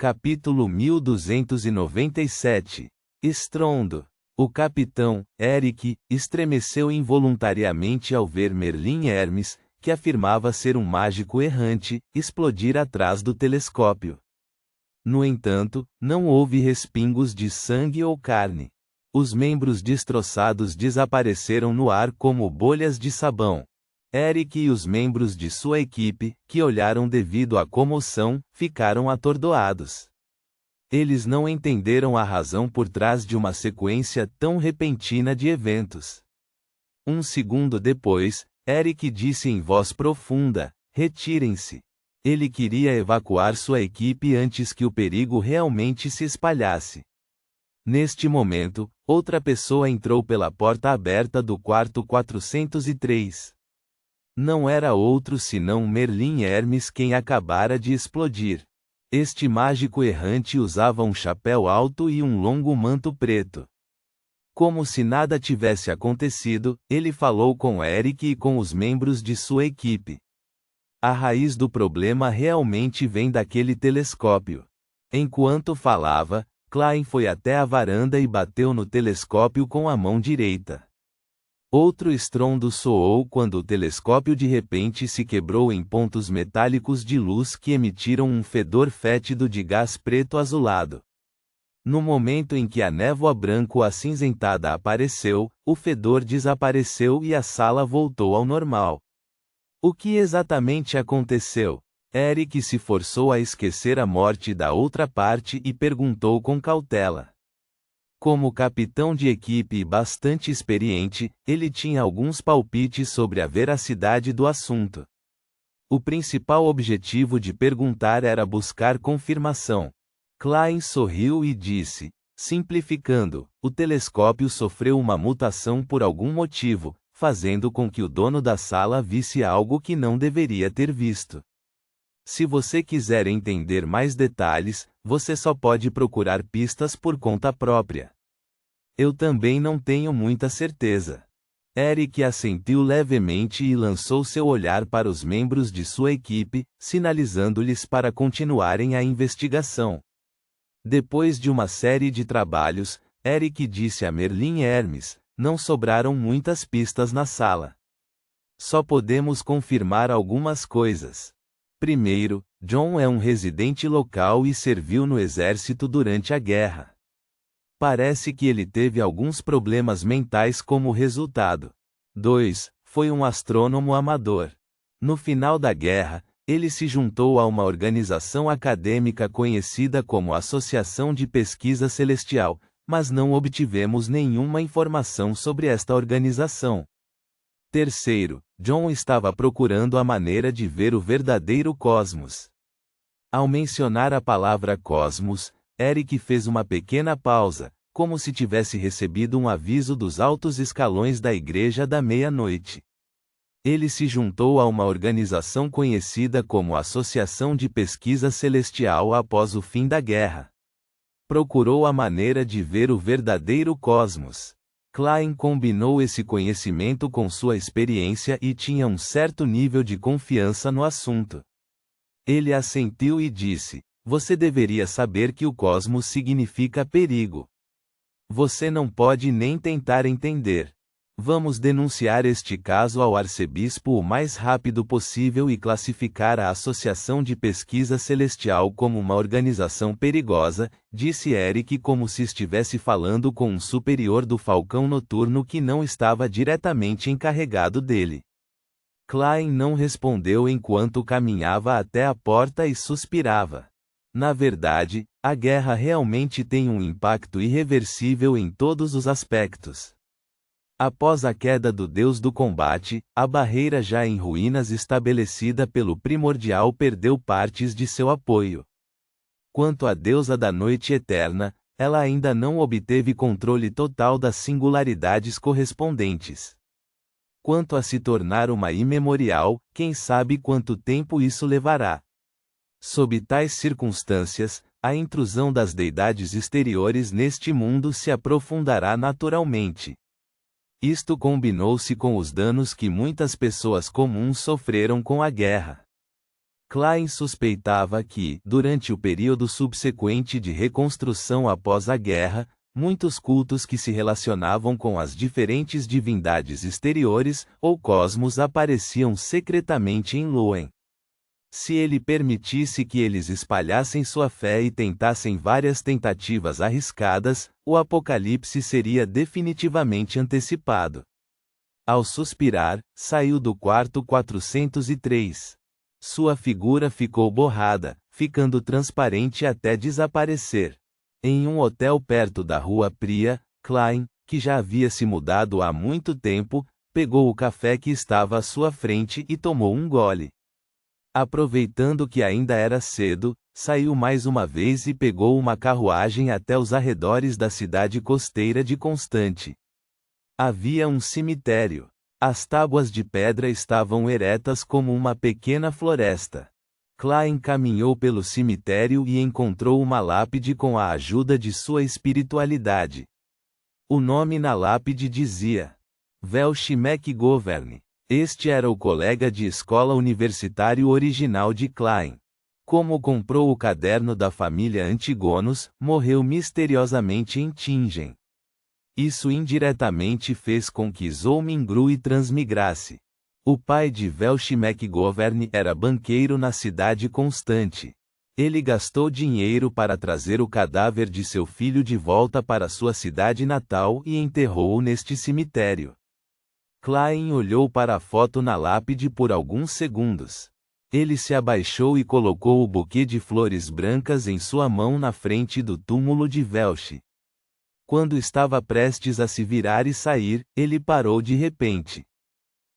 Capítulo 1297. Estrondo. O capitão, Eric, estremeceu involuntariamente ao ver Merlin Hermes, que afirmava ser um mágico errante, explodir atrás do telescópio. No entanto, não houve respingos de sangue ou carne. Os membros destroçados desapareceram no ar como bolhas de sabão. Eric e os membros de sua equipe, que olharam devido à comoção, ficaram atordoados. Eles não entenderam a razão por trás de uma sequência tão repentina de eventos. Um segundo depois, Eric disse em voz profunda: "Retirem-se." Ele queria evacuar sua equipe antes que o perigo realmente se espalhasse. Neste momento, outra pessoa entrou pela porta aberta do quarto 403. Não era outro senão Merlin Hermes quem acabara de explodir. Este mágico errante usava um chapéu alto e um longo manto preto. Como se nada tivesse acontecido, ele falou com Eric e com os membros de sua equipe. A raiz do problema realmente vem daquele telescópio. Enquanto falava, Klein foi até a varanda e bateu no telescópio com a mão direita. Outro estrondo soou quando o telescópio de repente se quebrou em pontos metálicos de luz que emitiram um fedor fétido de gás preto azulado. No momento em que a névoa branco-acinzentada apareceu, o fedor desapareceu e a sala voltou ao normal. O que exatamente aconteceu? Eric se forçou a esquecer a morte da outra parte e perguntou com cautela. Como capitão de equipe e bastante experiente, ele tinha alguns palpites sobre a veracidade do assunto. O principal objetivo de perguntar era buscar confirmação. Klein sorriu e disse, simplificando: o telescópio sofreu uma mutação por algum motivo, fazendo com que o dono da sala visse algo que não deveria ter visto. Se você quiser entender mais detalhes, você só pode procurar pistas por conta própria. Eu também não tenho muita certeza. Eric assentiu levemente e lançou seu olhar para os membros de sua equipe, sinalizando-lhes para continuarem a investigação. Depois de uma série de trabalhos, Eric disse a Merlin Hermes: não sobraram muitas pistas na sala. Só podemos confirmar algumas coisas. Primeiro, John é um residente local e serviu no exército durante a guerra. Parece que ele teve alguns problemas mentais como resultado. 2. Foi um astrônomo amador. No final da guerra, ele se juntou a uma organização acadêmica conhecida como Associação de Pesquisa Celestial, mas não obtivemos nenhuma informação sobre esta organização. Terceiro, John estava procurando a maneira de ver o verdadeiro cosmos. Ao mencionar a palavra cosmos, Eric fez uma pequena pausa, como se tivesse recebido um aviso dos altos escalões da Igreja da Meia-Noite. Ele se juntou a uma organização conhecida como Associação de Pesquisa Celestial após o fim da guerra. Procurou a maneira de ver o verdadeiro cosmos. Klein combinou esse conhecimento com sua experiência e tinha um certo nível de confiança no assunto. Ele assentiu e disse: você deveria saber que o cosmos significa perigo. Você não pode nem tentar entender. Vamos denunciar este caso ao arcebispo o mais rápido possível e classificar a Associação de Pesquisa Celestial como uma organização perigosa, disse Eric como se estivesse falando com um superior do Falcão Noturno que não estava diretamente encarregado dele. Klein não respondeu enquanto caminhava até a porta e suspirava. Na verdade, a guerra realmente tem um impacto irreversível em todos os aspectos. Após a queda do deus do combate, a barreira já em ruínas estabelecida pelo Primordial perdeu partes de seu apoio. Quanto à deusa da noite eterna, ela ainda não obteve controle total das singularidades correspondentes. Quanto a se tornar uma imemorial, quem sabe quanto tempo isso levará. Sob tais circunstâncias, a intrusão das deidades exteriores neste mundo se aprofundará naturalmente. Isto combinou-se com os danos que muitas pessoas comuns sofreram com a guerra. Klein suspeitava que, durante o período subsequente de reconstrução após a guerra, muitos cultos que se relacionavam com as diferentes divindades exteriores ou cosmos apareciam secretamente em Loen. Se ele permitisse que eles espalhassem sua fé e tentassem várias tentativas arriscadas, o apocalipse seria definitivamente antecipado. Ao suspirar, saiu do quarto 403. Sua figura ficou borrada, ficando transparente até desaparecer. Em um hotel perto da rua Priya, Klein, que já havia se mudado há muito tempo, pegou o café que estava à sua frente e tomou um gole. Aproveitando que ainda era cedo, saiu mais uma vez e pegou uma carruagem até os arredores da cidade costeira de Constante. Havia um cemitério. As tábuas de pedra estavam eretas como uma pequena floresta. Klein caminhou pelo cemitério e encontrou uma lápide com a ajuda de sua espiritualidade. O nome na lápide dizia: Welsh McGovern. Este era o colega de escola universitário original de Klein. Como comprou o caderno da família Antigonos, morreu misteriosamente em Tingen. Isso indiretamente fez com que Zolmingrui transmigrasse. O pai de Welsh McGovern era banqueiro na cidade Constante. Ele gastou dinheiro para trazer o cadáver de seu filho de volta para sua cidade natal e enterrou-o neste cemitério. Klein olhou para a foto na lápide por alguns segundos. Ele se abaixou e colocou o buquê de flores brancas em sua mão na frente do túmulo de Welsh. Quando estava prestes a se virar e sair, ele parou de repente.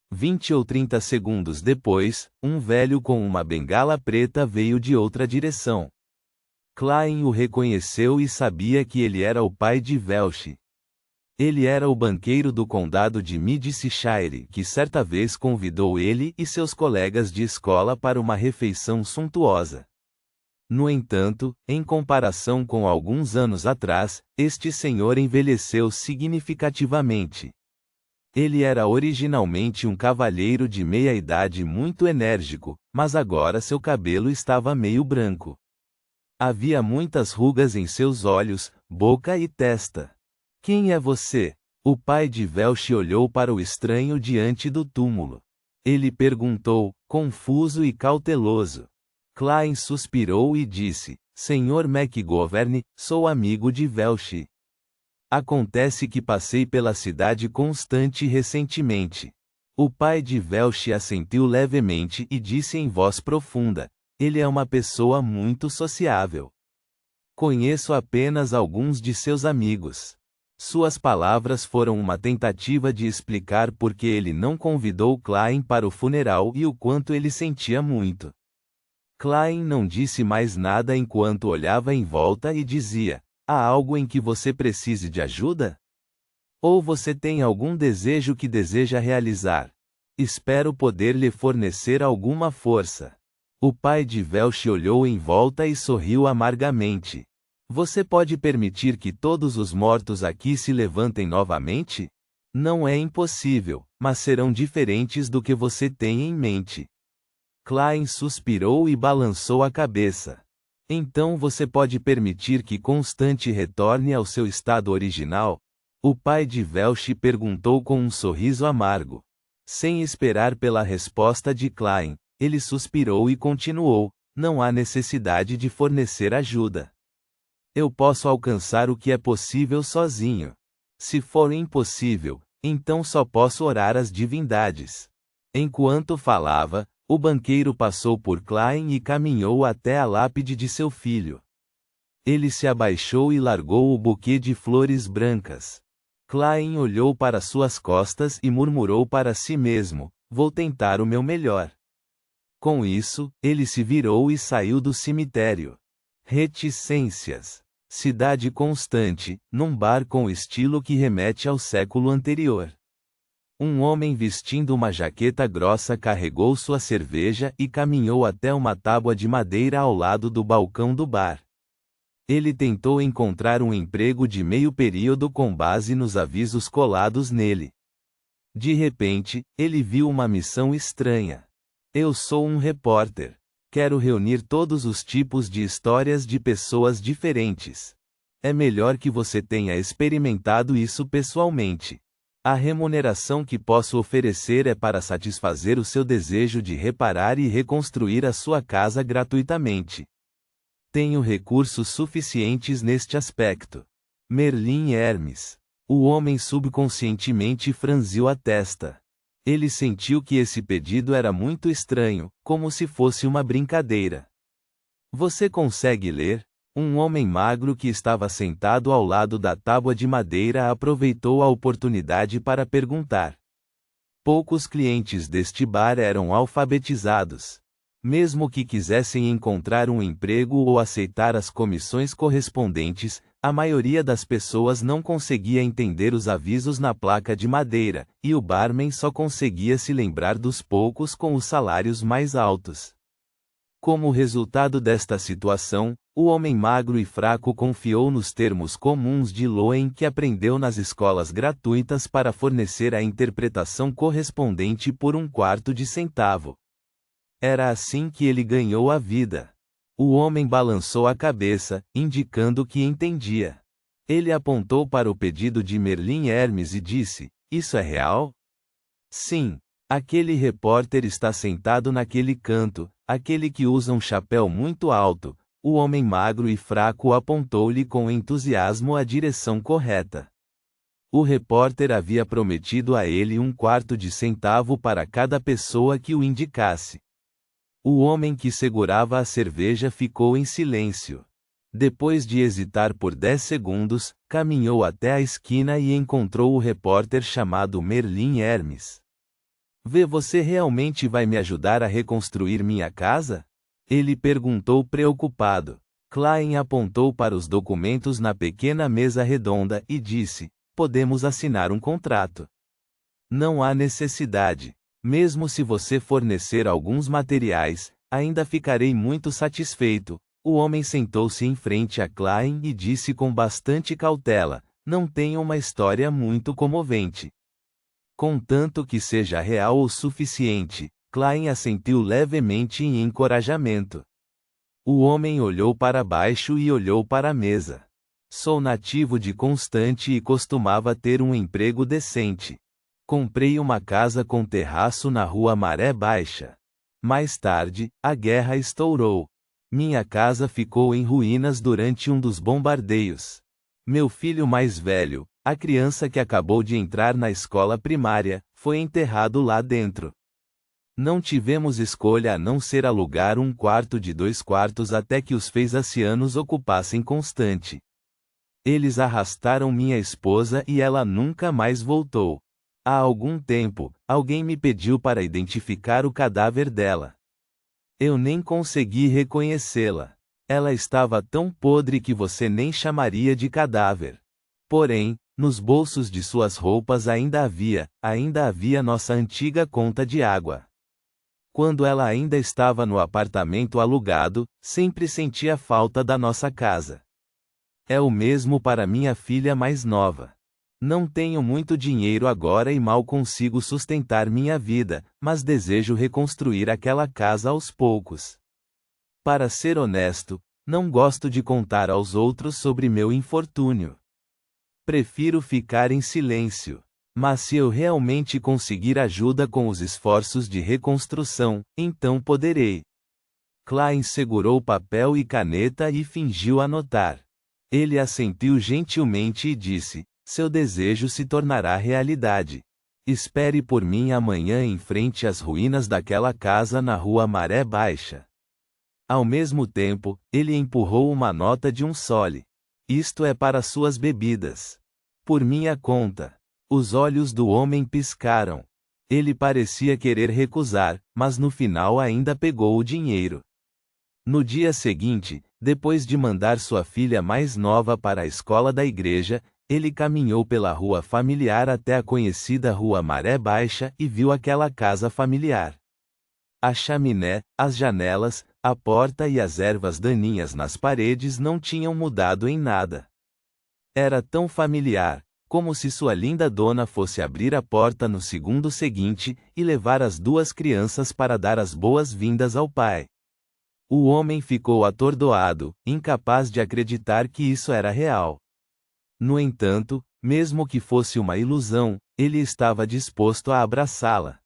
20 ou 30 segundos depois, um velho com uma bengala preta veio de outra direção. Klein o reconheceu e sabia que ele era o pai de Welsh. Ele era o banqueiro do condado de Midshire, que certa vez convidou ele e seus colegas de escola para uma refeição suntuosa. No entanto, em comparação com alguns anos atrás, este senhor envelheceu significativamente. Ele era originalmente um cavalheiro de meia-idade muito enérgico, mas agora seu cabelo estava meio branco. Havia muitas rugas em seus olhos, boca e testa. Quem é você? O pai de Welsh olhou para o estranho diante do túmulo. Ele perguntou, confuso e cauteloso. Klein suspirou e disse: Senhor McGovern, sou amigo de Welsh. Acontece que passei pela cidade Constante recentemente. O pai de Welsh assentiu levemente e disse em voz profunda: ele é uma pessoa muito sociável. Conheço apenas alguns de seus amigos. Suas palavras foram uma tentativa de explicar por que ele não convidou Klein para o funeral e o quanto ele sentia muito. Klein não disse mais nada enquanto olhava em volta e dizia: há algo em que você precise de ajuda? Ou você tem algum desejo que deseja realizar? Espero poder lhe fornecer alguma força. O pai de Welsh olhou em volta e sorriu amargamente. Você pode permitir que todos os mortos aqui se levantem novamente? Não é impossível, mas serão diferentes do que você tem em mente. Klein suspirou e balançou a cabeça. Então você pode permitir que Constante retorne ao seu estado original? O pai de Welsh perguntou com um sorriso amargo. Sem esperar pela resposta de Klein, ele suspirou e continuou: não há necessidade de fornecer ajuda. Eu posso alcançar o que é possível sozinho. Se for impossível, então só posso orar às divindades. Enquanto falava, o banqueiro passou por Klein e caminhou até a lápide de seu filho. Ele se abaixou e largou o buquê de flores brancas. Klein olhou para suas costas e murmurou para si mesmo: vou tentar o meu melhor. Com isso, ele se virou e saiu do cemitério. Reticências. Cidade Constante, num bar com estilo que remete ao século anterior. Um homem vestindo uma jaqueta grossa carregou sua cerveja e caminhou até uma tábua de madeira ao lado do balcão do bar. Ele tentou encontrar um emprego de meio período com base nos avisos colados nele. De repente, ele viu uma missão estranha. Eu sou um repórter. Quero reunir todos os tipos de histórias de pessoas diferentes. É melhor que você tenha experimentado isso pessoalmente. A remuneração que posso oferecer é para satisfazer o seu desejo de reparar e reconstruir a sua casa gratuitamente. Tenho recursos suficientes neste aspecto. Merlin Hermes. O homem subconscientemente franziu a testa. Ele sentiu que esse pedido era muito estranho, como se fosse uma brincadeira. Você consegue ler? Um homem magro que estava sentado ao lado da tábua de madeira aproveitou a oportunidade para perguntar. Poucos clientes deste bar eram alfabetizados. Mesmo que quisessem encontrar um emprego ou aceitar as comissões correspondentes, a maioria das pessoas não conseguia entender os avisos na placa de madeira, e o barman só conseguia se lembrar dos poucos com os salários mais altos. Como resultado desta situação, o homem magro e fraco confiou nos termos comuns de Loen que aprendeu nas escolas gratuitas para fornecer a interpretação correspondente por 1/4 centavo. Era assim que ele ganhou a vida. O homem balançou a cabeça, indicando que entendia. Ele apontou para o pedido de Merlin Hermes e disse: "Isso é real?" "Sim. Aquele repórter está sentado naquele canto, aquele que usa um chapéu muito alto." O homem magro e fraco apontou-lhe com entusiasmo a direção correta. O repórter havia prometido a ele 1/4 centavo para cada pessoa que o indicasse. O homem que segurava a cerveja ficou em silêncio. Depois de hesitar por 10 segundos, caminhou até a esquina e encontrou o repórter chamado Merlin Hermes. Você realmente vai me ajudar a reconstruir minha casa?" Ele perguntou preocupado. Klein apontou para os documentos na pequena mesa redonda e disse: "Podemos assinar um contrato." "Não há necessidade. Mesmo se você fornecer alguns materiais, ainda ficarei muito satisfeito." O homem sentou-se em frente a Klein e disse com bastante cautela: "Não tenho uma história muito comovente." "Contanto que seja real o suficiente." Klein assentiu levemente em encorajamento. O homem olhou para baixo e olhou para a mesa. "Sou nativo de Constante e costumava ter um emprego decente. Comprei uma casa com terraço na rua Maré Baixa. Mais tarde, a guerra estourou. Minha casa ficou em ruínas durante um dos bombardeios. Meu filho mais velho, a criança que acabou de entrar na escola primária, foi enterrado lá dentro. Não tivemos escolha a não ser alugar 1/4 de 2/4 até que os feisacianos ocupassem Constante. Eles arrastaram minha esposa e ela nunca mais voltou. Há algum tempo, alguém me pediu para identificar o cadáver dela. Eu nem consegui reconhecê-la. Ela estava tão podre que você nem chamaria de cadáver. Porém, nos bolsos de suas roupas ainda havia nossa antiga conta de água. Quando ela ainda estava no apartamento alugado, sempre sentia falta da nossa casa. É o mesmo para minha filha mais nova. Não tenho muito dinheiro agora e mal consigo sustentar minha vida, mas desejo reconstruir aquela casa aos poucos. Para ser honesto, não gosto de contar aos outros sobre meu infortúnio. Prefiro ficar em silêncio. Mas se eu realmente conseguir ajuda com os esforços de reconstrução, então poderei. Klein segurou papel e caneta e fingiu anotar. Ele assentiu gentilmente e disse: "Seu desejo se tornará realidade. Espere por mim amanhã em frente às ruínas daquela casa na rua Maré Baixa." Ao mesmo tempo, ele empurrou uma nota de $1. "Isto é para suas bebidas. Por minha conta." Os olhos do homem piscaram. Ele parecia querer recusar, mas no final ainda pegou o dinheiro. No dia seguinte, depois de mandar sua filha mais nova para a escola da igreja, ele caminhou pela rua familiar até a conhecida rua Maré Baixa e viu aquela casa familiar. A chaminé, as janelas, a porta e as ervas daninhas nas paredes não tinham mudado em nada. Era tão familiar, como se sua linda dona fosse abrir a porta no segundo seguinte e levar as 2 crianças para dar as boas-vindas ao pai. O homem ficou atordoado, incapaz de acreditar que isso era real. No entanto, mesmo que fosse uma ilusão, ele estava disposto a abraçá-la.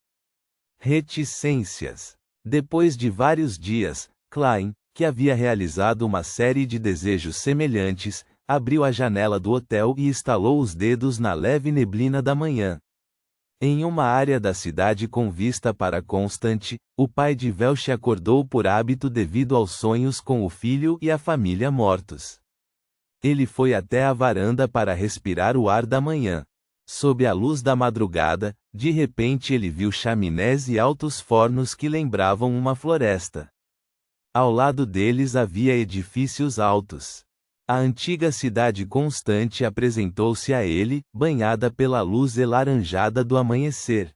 Reticências. Depois de vários dias, Klein, que havia realizado uma série de desejos semelhantes, abriu a janela do hotel e estalou os dedos na leve neblina da manhã. Em uma área da cidade com vista para Constante, o pai de Welch acordou por hábito devido aos sonhos com o filho e a família mortos. Ele foi até a varanda para respirar o ar da manhã. Sob a luz da madrugada, de repente ele viu chaminés e altos fornos que lembravam uma floresta. Ao lado deles havia edifícios altos. A antiga cidade Constante apresentou-se a ele, banhada pela luz elaranjada do amanhecer.